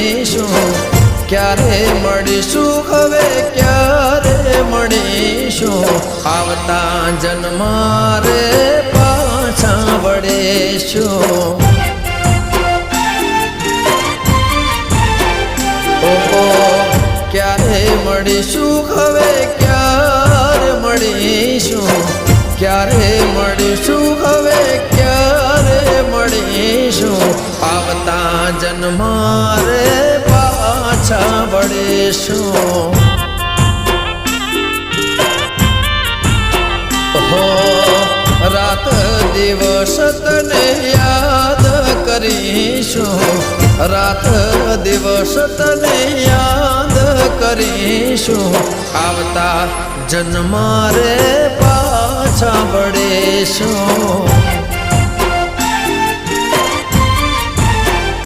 મળીશું ક્યારે મળીશું હવે ક્યારે મળીશું આવતા જન્મમાં રે પાછા વળીશું ક્યારે મળીશું હવે ક્યારે મળીશું ક્યારે મળીશું હવે ક્યારે મળીશું આવતા જન્મમાં રે પાછા વળીશું હો રાત દિવસ તને યાદ કરીશું રાત દિવસ તને યાદ કરીશું આવતા જન્મ રે પાછા વળીશું